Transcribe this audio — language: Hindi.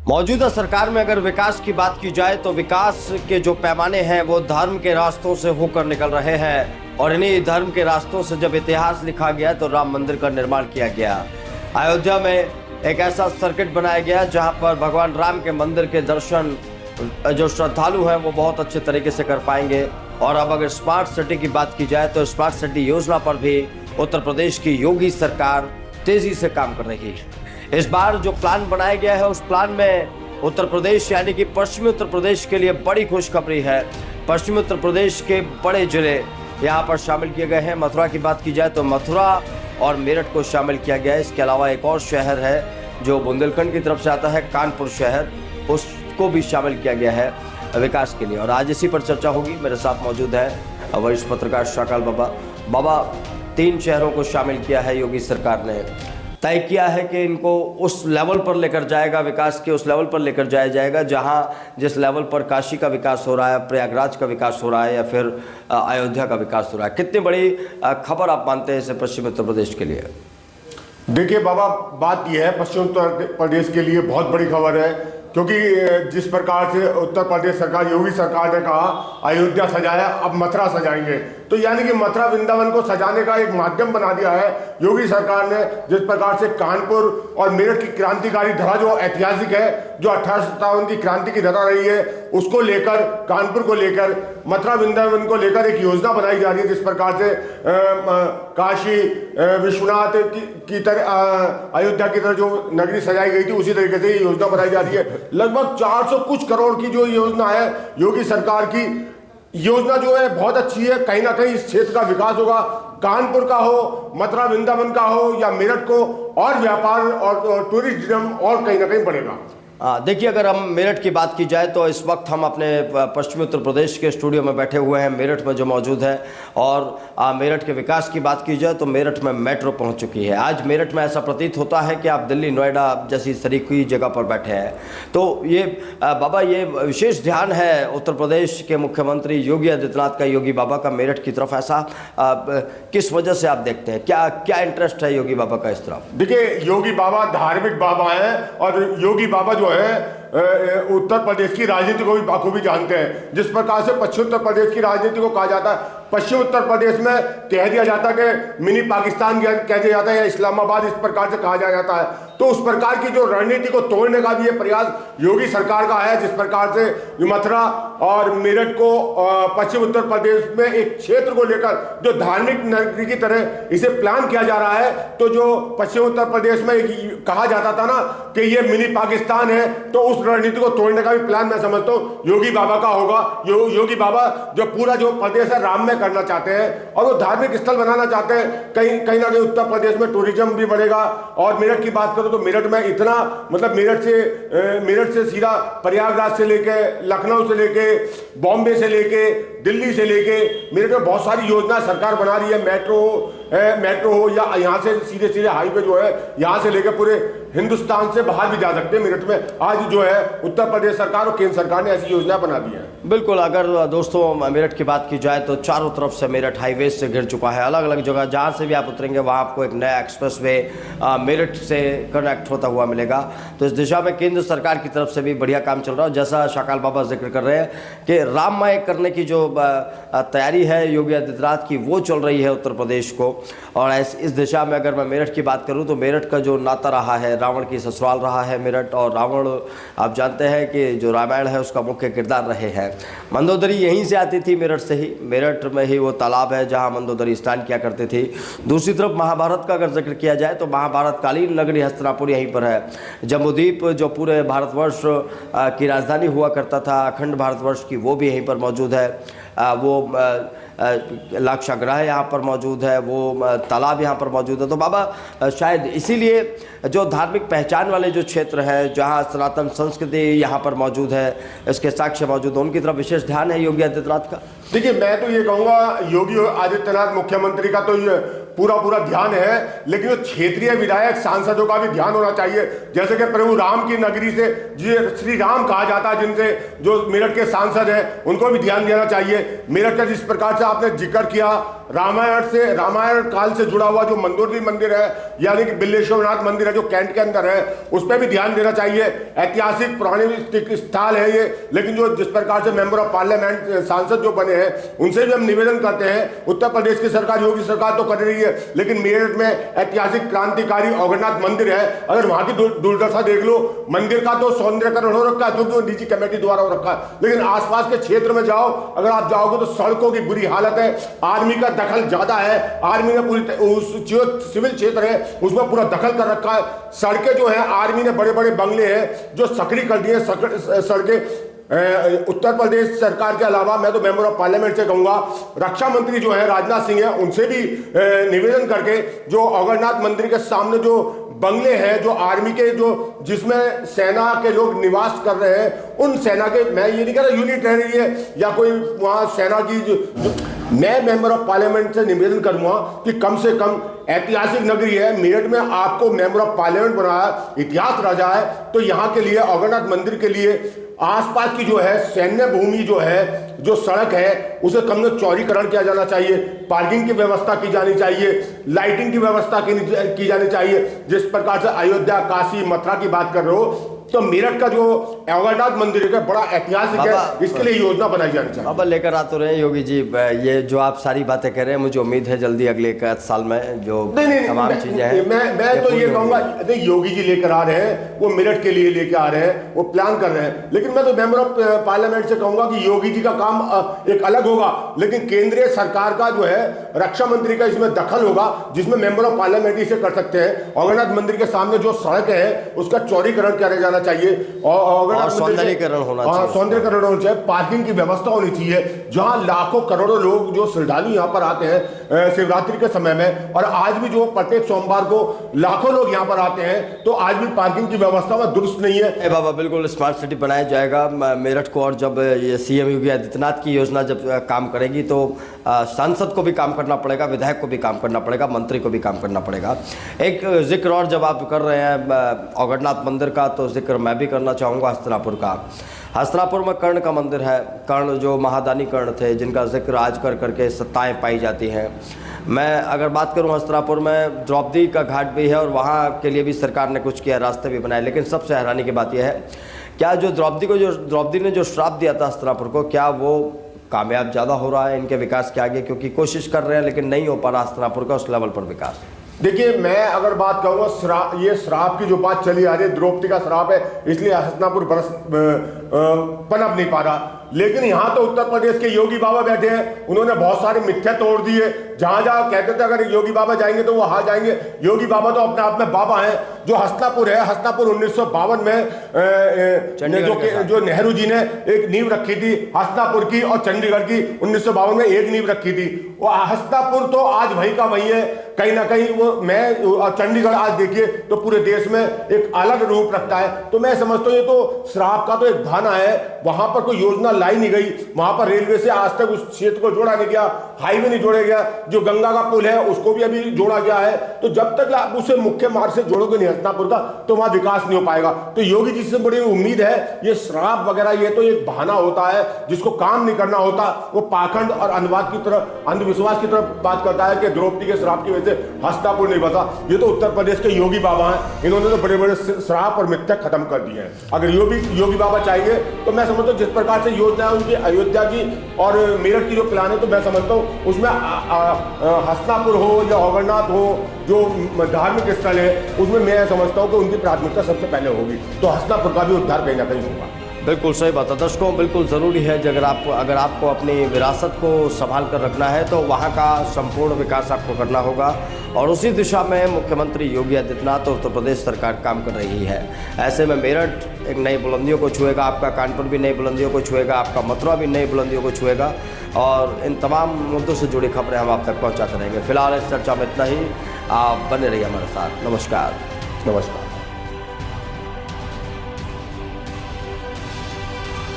मौजूदा सरकार में अगर विकास की बात की जाए तो विकास के जो पैमाने हैं वो धर्म के रास्तों से होकर निकल रहे हैं और इन्हीं धर्म के रास्तों से जब इतिहास लिखा गया तो राम मंदिर का निर्माण किया गया। अयोध्या में एक ऐसा सर्किट बनाया गया जहां पर भगवान राम के मंदिर के दर्शन जो श्रद्धालु हैं वो बहुत अच्छे तरीके से कर पाएंगे। और अब अगर स्मार्ट सिटी की बात की जाए तो स्मार्ट सिटी योजना पर भी उत्तर प्रदेश की योगी सरकार तेजी से काम कर रही है। इस बार जो प्लान बनाया गया है उस प्लान में उत्तर प्रदेश यानी कि पश्चिमी उत्तर प्रदेश के लिए बड़ी खुशखबरी है। पश्चिमी उत्तर प्रदेश के बड़े जिले यहाँ पर शामिल किए गए हैं। मथुरा की बात की जाए तो मथुरा और मेरठ को शामिल किया गया है। इसके अलावा एक और शहर है जो बुंदेलखंड की तरफ से आता है, कानपुर शहर, उसको भी शामिल किया गया है विकास के लिए। और आज इसी पर चर्चा होगी। मेरे साथ मौजूद है वरिष्ठ पत्रकार शाकाल बाबा। बाबा, 3 शहरों को शामिल किया है योगी सरकार ने, तय किया है कि इनको उस लेवल पर लेकर जाएगा, विकास के उस लेवल पर लेकर जाया जाएगा जहां जिस लेवल पर काशी का विकास हो रहा है, प्रयागराज का विकास हो रहा है या फिर अयोध्या का विकास हो रहा है। कितनी बड़ी खबर आप मानते हैं इसे पश्चिम उत्तर प्रदेश के लिए? देखिए बाबा, बात यह है पश्चिम उत्तर प्रदेश के लिए बहुत बड़ी खबर है, क्योंकि जिस प्रकार से उत्तर प्रदेश सरकार, योगी सरकार ने कहा अयोध्या सजाया, अब मथुरा सजाएंगे, तो यानी कि मथुरा वृंदावन को सजाने का एक माध्यम बना दिया है योगी सरकार ने। जिस प्रकार से कानपुर और मेरठ की क्रांतिकारी धरा जो ऐतिहासिक है, जो 1857 की क्रांति की धरा रही है, उसको लेकर, कानपुर को लेकर, मथुरा वृंदावन को लेकर एक योजना बनाई जा रही है। जिस प्रकार से काशी विश्वनाथ की तरह अयोध्या की तरह जो नगरी सजाई गई थी, उसी तरीके से ये योजना बनाई जा रही है। लगभग 400 कुछ करोड़ की जो योजना है योगी सरकार की, योजना जो है बहुत अच्छी है। कहीं ना कहीं इस क्षेत्र का विकास होगा, कानपुर का हो, मथुरा वृंदावन का हो या मेरठ को, और व्यापार और टूरिज्म और कहीं ना कहीं बढ़ेगा। देखिए, अगर हम मेरठ की बात की जाए तो इस वक्त हम अपने पश्चिमी उत्तर प्रदेश के स्टूडियो में बैठे हुए हैं, मेरठ में जो मौजूद है। और मेरठ के विकास की बात की जाए तो मेरठ में मेट्रो पहुंच चुकी है। आज मेरठ में ऐसा प्रतीत होता है कि आप दिल्ली, नोएडा जैसी तरीकी जगह पर बैठे हैं। तो ये बाबा, ये विशेष ध्यान है उत्तर प्रदेश के मुख्यमंत्री योगी आदित्यनाथ का, योगी बाबा का मेरठ की तरफ। ऐसा किस वजह से आप देखते हैं? क्या इंटरेस्ट है योगी बाबा का इस तरफ? देखिए, योगी बाबा धार्मिक बाबा हैं और योगी बाबा जो है उत्तर प्रदेश की राजनीति को भी बाखूबी जानते हैं। जिस प्रकार से पश्चिम उत्तर प्रदेश की राजनीति को कहा जाता है, पश्चिम उत्तर प्रदेश में कह दिया जाता है कि मिनी पाकिस्तान कह दिया जाता है या इस्लामाबाद, इस प्रकार से कहा जाता है। तो उस प्रकार की जो रणनीति को तोड़ने का भी ये प्रयास योगी सरकार का है। जिस प्रकार से मथुरा और मेरठ को पश्चिम उत्तर प्रदेश में एक क्षेत्र को लेकर जो धार्मिक नगरी की तरह इसे प्लान किया जा रहा है, तो जो पश्चिम उत्तर प्रदेश में कहा जाता था ना कि ये मिनी पाकिस्तान है, तो उस रणनीति को तोड़ने का भी प्लान मैं समझता हूँ योगी बाबा का होगा। योगी बाबा जो पूरा जो प्रदेश है राम में करना चाहते हैं और वो धार्मिक स्थल बनाना चाहते हैं। कहीं ना कहीं उत्तर प्रदेश में टूरिज्म भी बढ़ेगा। और मेरठ की बात करो तो मेरठ में इतना, मतलब मेरठ से सीधा प्रयागराज से लेके, लखनऊ से लेके, बॉम्बे से लेके, दिल्ली से लेके मेरठ में बहुत सारी योजना सरकार बना रही है। मेट्रो हो या यहाँ से सीधे सीधे हाईवे जो है यहाँ से लेकर पूरे हिंदुस्तान से बाहर भी जा सकते हैं मेरठ में। आज जो है उत्तर प्रदेश सरकार और केंद्र सरकार ने ऐसी योजना बना दी है। बिल्कुल। अगर दोस्तों मेरठ की बात की जाए तो चारों तरफ से मेरठ हाईवे से घिर चुका है। अलग अलग जगह जहाँ से भी आप उतरेंगे वहाँ आपको एक नया एक्सप्रेसवे मेरठ से कनेक्ट होता हुआ मिलेगा। तो इस दिशा में केंद्र सरकार की तरफ से भी बढ़िया काम चल रहा है। जैसा शाकाल बाबा जिक्र कर रहे हैं कि राममय करने की जो तैयारी है योगी आदित्यनाथ की, वो चल रही है उत्तर प्रदेश को। और इस दिशा में अगर मैं मेरठ की बात करूं तो मेरठ का जो नाता रहा है, रावण की ससुराल रहा है मेरठ। और रावण, आप जानते हैं कि जो रामायण है उसका मुख्य किरदार रहे हैं। मंदोदरी यहीं से आती थी, मेरठ से ही। मेरठ में ही वो तालाब है जहां मंदोदरी स्नान किया करते थे। दूसरी तरफ महाभारत का अगर जिक्र किया जाए तो महाभारत कालीन नगरी हस्तिनापुर यहीं पर है। जम्बूद्वीप जो पूरे भारतवर्ष की राजधानी हुआ करता था, अखंड भारतवर्ष की, वो भी यहीं पर मौजूद है। वो लाक्षागृह यहाँ पर मौजूद है, वो तालाब यहाँ पर मौजूद है। तो बाबा, शायद इसीलिए जो धार्मिक पहचान वाले जो क्षेत्र है, जहाँ सनातन संस्कृति यहाँ पर मौजूद है, इसके साक्ष्य मौजूद है, उनकी तरफ विशेष ध्यान है योगी आदित्यनाथ का। देखिए, मैं तो ये कहूँगा योगी आदित्यनाथ मुख्यमंत्री का तो ये पूरा ध्यान है, लेकिन जो क्षेत्रीय विधायक सांसदों का भी ध्यान होना चाहिए। जैसे कि प्रभु राम की नगरी से श्री राम कहा जाता है, जिनसे जो मेरठ के सांसद हैं उनको भी ध्यान देना चाहिए। मेरठ का जिस प्रकार से आपने जिक्र किया, रामायण काल से जुड़ा हुआ जो मंदोदरी मंदिर है, यानी कि बिल्लेश्वरनाथ मंदिर है जो कैंट के अंदर है, उस पर भी ध्यान देना चाहिए। ऐतिहासिक पुराने स्थल है ये, लेकिन जो जिस प्रकार से मेंबर ऑफ पार्लियामेंट सांसद जो बने हैं उनसे भी हम निवेदन करते हैं। उत्तर प्रदेश की सरकार, योगी सरकार तो कर रही है, लेकिन मेरठ में ऐतिहासिक क्रांतिकारी अगरनाथ मंदिर है। अगर वहां की दुर्दशा देख लो, मंदिर का तो सौंदर्यकरण हो रखा है जो निजी कमेटी द्वारा हो रखा है, लेकिन आसपास के क्षेत्र में जाओ, अगर आप जाओगे तो सड़कों की बुरी हालत है, आर्मी का दखल ज्यादा है। आर्मी ने पूरी उस सिविल क्षेत्र है उसमें पूरा दखल कर रखा है। सड़कें जो है, आर्मी ने बड़े बड़े बंगले हैं जो सक्रिय कर दिए सड़कें। उत्तर प्रदेश सरकार के अलावा मैं तो मेंबर ऑफ पार्लियामेंट से कहूंगा, रक्षा मंत्री जो है राजनाथ सिंह है, उनसे भी निवेदन करके जो अगरनाथ मंदिर के सामने जो बंगले हैं जो आर्मी के, जो जिसमें सेना के लोग निवास कर रहे हैं, उन सेना के, मैं ये नहीं कह रहा यूनिट रह रही है या कोई वहां सेना की मैं मेंबर ऑफ पार्लियामेंट से निवेदन करूंगा कि कम से कम ऐतिहासिक नगरी है मेरठ में, आपको मेंबर ऑफ पार्लियामेंट बनाया, इतिहास राजा है, तो यहाँ के लिए अगरनाथ मंदिर के लिए आसपास की जो है सैन्य भूमि जो है, जो सड़क है, उसे कम से चौड़ीकरण किया जाना चाहिए, पार्किंग की व्यवस्था की जानी चाहिए, लाइटिंग की व्यवस्था की जानी चाहिए। जिस प्रकार से अयोध्या, काशी, मथुरा की बात कर रहे हो, तो मेरठ का जो अगरनाथ मंदिर है बड़ा ऐतिहासिक है, इसके लिए योजना बनाई जानी चाहिए। अब लेकर आ तो रहे हैं योगी जी, ये जो आप सारी बातें कह रहे हैं, मुझे उम्मीद है जल्दी अगले एक साल में जो तमाम चीजें हैं, मैं तो ये कहूंगा, योगी जी लेकर आ रहे हैं, वो मेरठ के लिए लेकर आ रहे हैं, वो प्लान कर रहे हैं, लेकिन मैं तो मेंबर ऑफ पार्लियामेंट से कहूंगा कि योगी जी का काम एक अलग होगा, लेकिन केंद्रीय सरकार का जो है रक्षा मंत्री का इसमें दखल होगा, जिसमें मेंबर ऑफ पार्लियामेंट इसे कर सकते हैं। अगरनाथ मंदिर के सामने जो सड़क है उसका चौड़ीकरण किया जाना चाहिए और सौंदर्यीकरण होना चाहिए, सौंदर्यीकरण होना चाहिए, पार्किंग की व्यवस्था होनी चाहिए। जहां लाखों करोड़ों लोग जो श्रद्धालु यहां पर आते हैं शिवरात्रि के समय में, और आज भी जो प्रत्येक सोमवार को लाखों लोग यहां पर आते हैं, तो आज भी पार्किंग की व्यवस्था में दुरुस्त नहीं है। बाबा बिल्कुल स्मार्ट सिटी बनाया जाएगा मेरठ को, और जब ये सीएम योगी आदित्यनाथ की योजना जब काम करेगी तो सांसद को भी काम करना पड़ेगा, विधायक को भी काम करना पड़ेगा, मंत्री को भी काम करना पड़ेगा। एक जिक्र और जब आप कर रहे हैं अगरनाथ मंदिर का, तो जिक्र मैं भी करना चाहूँगा हस्तिनापुर का। हस्तिनापुर में कर्ण का मंदिर है, कर्ण जो महादानी कर्ण थे, जिनका जिक्र आज कर करके सत्ताएं पाई जाती हैं। मैं अगर बात करूं, हस्तिनापुर में द्रौपदी का घाट भी है और वहां के लिए भी सरकार ने कुछ किया, रास्ते भी बनाए, लेकिन सबसे हैरानी की बात यह है, क्या जो द्रौपदी ने जो श्राप दिया था हस्तिनापुर को, क्या वो कामयाब ज़्यादा हो रहा है इनके विकास के आगे? क्योंकि कोशिश कर रहे हैं लेकिन नहीं हो पा रहा हस्तिनापुर का उस लेवल पर विकास। देखिए, मैं अगर बात कहूँगा, ये श्राप की जो बात चली आ रही है, द्रौपदी का श्राप है, इसलिए हस्तिनापुर पनप नहीं पा रहा। लेकिन यहाँ तो उत्तर प्रदेश के योगी बाबा बैठे हैं, उन्होंने बहुत सारे मिथ्या तोड़ दिए। जहां जहां कहते थे अगर योगी बाबा जाएंगे तो वो हार जाएंगे, योगी बाबा तो अपने आप में बाबा हैं। जो हस्तिनापुर है, हस्तिनापुर 1952 में जो नेहरू जी ने एक नींव रखी थी हस्तिनापुर की, और चंडीगढ़ की 1952 में एक नींव रखी थी। वो हस्तिनापुर तो आज वही का वही है, कहीं ना कहीं वो चंडीगढ़ आज देखिए तो पूरे देश में एक अलग रूप रखता है। तो मैं समझता हूँ ये तो श्राप का तो एक बहाना है, वहां पर कोई योजना लाई नहीं गई, वहां पर रेलवे से आज तक उस क्षेत्र को जोड़ा नहीं गया, हाईवे नहीं जोड़ा गया, जो गंगा का पुल है उसको भी अभी जोड़ा गया है। तो जब तक आप उसे मुख्य मार्ग से जोड़ोगे नहीं हस्तिनापुर का, तो वहां विकास नहीं हो पाएगा। तो योगी जी से बड़ी उम्मीद है, ये श्राप वगैरह ये तो एक बहाना होता है, जिसको काम नहीं करना होता, वो पाखंड और अंधवाद की तरफ, अंधविश्वास की तरफ बात करता है कि द्रौपदी के श्राप की वजह से हस्तिनापुर नहीं बसा। ये तो उत्तर प्रदेश के योगी बाबा हैं, इन्होंने तो बड़े बड़े श्राप और मिथ्या खत्म कर दिए हैं। अगर योगी बाबा चाहेंगे तो मैं समझता हूँ जिस प्रकार से योजना है उनकी अयोध्या की और मेरठ की जो प्लान है, तो मैं समझता हूँ उसमें हस्तिनापुर हो या अगरनाथ हो, जो धार्मिक स्थल है, उसमें मैं समझता हूँ कि उनकी प्राथमिकता सबसे पहले होगी। तो हस्तिनापुर का भी उद्धार कहीं ना कहीं होगा। बिल्कुल सही बात है दर्शकों, बिल्कुल ज़रूरी है कि अगर आपको अपनी विरासत को संभाल कर रखना है तो वहाँ का संपूर्ण विकास आपको करना होगा, और उसी दिशा में मुख्यमंत्री योगी आदित्यनाथ और उत्तर प्रदेश सरकार काम कर रही है। ऐसे में मेरठ एक नई बुलंदियों को छुएगा, आपका कानपुर भी नई बुलंदियों को छुएगा, आपका मथुरा भी नई बुलंदियों को छुएगा, और इन तमाम मुद्दों से जुड़ी खबरें हम आप तक पहुँचाते रहेंगे। फिलहाल इस चर्चा में इतना ही, आप बने रहिए हमारे साथ। नमस्कार।